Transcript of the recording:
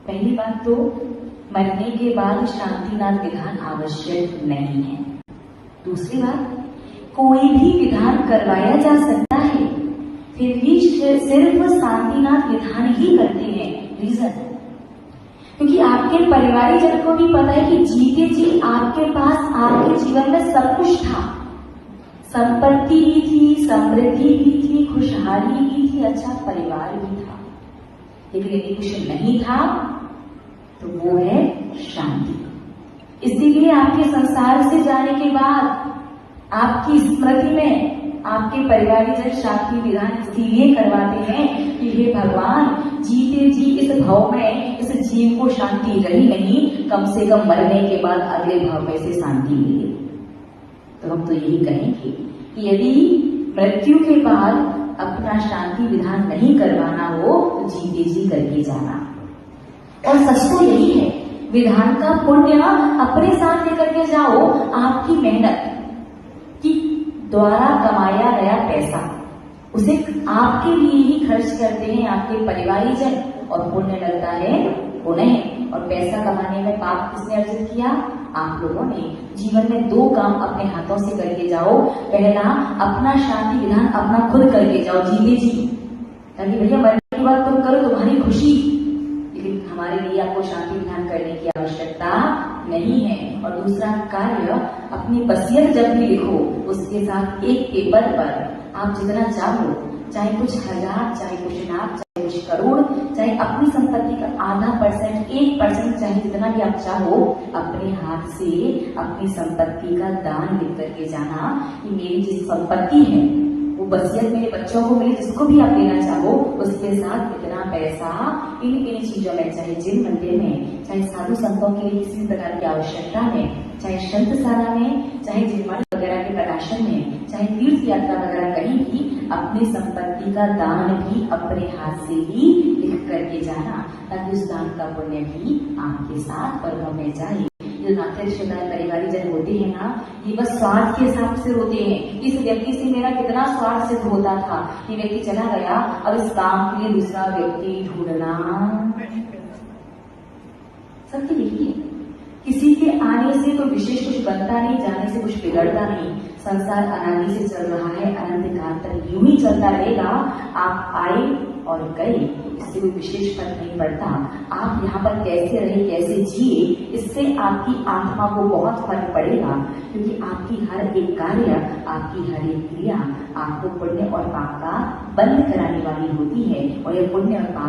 पहली बात तो मरने के बाद शांतिनाथ विधान आवश्यक नहीं है। दूसरी बात, कोई भी विधान करवाया जा सकता है, फिर भी सिर्फ शांतिनाथ विधान ही करते हैं। रीजन, क्योंकि आपके परिवारीजन को भी पता है कि जीते जी आपके पास आपके जीवन में सब कुछ था, संपत्ति भी थी, समृद्धि भी थी, खुशहाली भी थी, अच्छा परिवार भी था, लेकिन यदि कुछ नहीं था तो वो है शांति। इसीलिए आपके संसार से जाने के बाद आपकी स्मृति में आपके परिवारीजन शांति विधान इसीलिए करवाते हैं कि हे भगवान, जीते जी इस भाव में इस जीव को शांति रही नहीं, कम से कम मरने के बाद अगले भाव में से शांति मिले। तो हम तो यही कहेंगे कि यदि मृत्यु के बाद अपना शांति विधान नहीं करवाना हो तो जीते जी करके जाना। और सच तो यही है, विधान का पुण्य अपने साथ लेकर के जाओ। आपकी मेहनत की द्वारा कमाया गया पैसा उसे आपके लिए ही खर्च करते हैं आपके परिवारीजन, और पुण्य लगता है उन्हें। और पैसा कमाने में पाप किसने अर्जित किया? आप लोगों ने। जीवन में दो काम अपने हाथों से करके जाओ। पहला, अपना शांति विधान अपना खुद करके जाओ जीते जी, ताकि भैया मरने की बात तुम करो, तुम्हारी खुशी, लेकिन हमारे लिए आपको शांति विधान करने की आवश्यकता नहीं है। और दूसरा कार्य, अपनी वसीयत जब भी लिखो उसके साथ एक पेपर पर आप जितना चाहो, चाहे कुछ हजार, चाहे कुछ लाख, चाहे कुछ करोड़, चाहे अपनी संपत्ति का आधा परसेंट, 1%, चाहे जितना भी आप चाहो, अपने हाथ से अपनी संपत्ति का दान लिख करके जाना कि मेरी जिस संपत्ति है वो वसीयत मेरे बच्चों को मिले, जिसको भी आप देना चाहो, उसके साथ इतना पैसा इन चीजों में, चाहे जिन मंदिर में, चाहे साधु संतों के लिए किसी प्रकार की आवश्यकता में, चाहे संतशाला में, चाहे जिनवाणी वगैरह के प्रकाशन में, चाहे तीर्थ यात्रा वगैरह कहीं भी, अपनी संपत्ति का दान भी अपने हाथ से ही लिख करके जाना, ताकि उस दान का पुण्य भी आपके साथ परम में जाए। जो नाते रिश्तेदार परिवारीजन होते हैं ना, ये बस स्वार्थ के हिसाब से होते हैं। इस व्यक्ति से मेरा कितना स्वार्थ सिद्ध होता था, ये व्यक्ति चला गया, अब इस काम के लिए दूसरा व्यक्ति ढूंढना। सत्य यही है, किसी के आने से तो विशेष कुछ बनता नहीं, जाने से कुछ बिगड़ता नहीं। संसार अनादि से चल रहा है, अनंत काल तक यूं ही चलता रहेगा। आप आए और गए, इससे कोई विशेष फर्क नहीं पड़ता। आप यहाँ पर कैसे रहे, कैसे जिए, इससे आपकी आत्मा को बहुत फर्क पड़ेगा, क्योंकि आपकी हर एक कार्य, आपकी हर एक क्रिया आपको पुण्य और पाप का बंद कराने वाली होती है। और यह पुण्य और पाप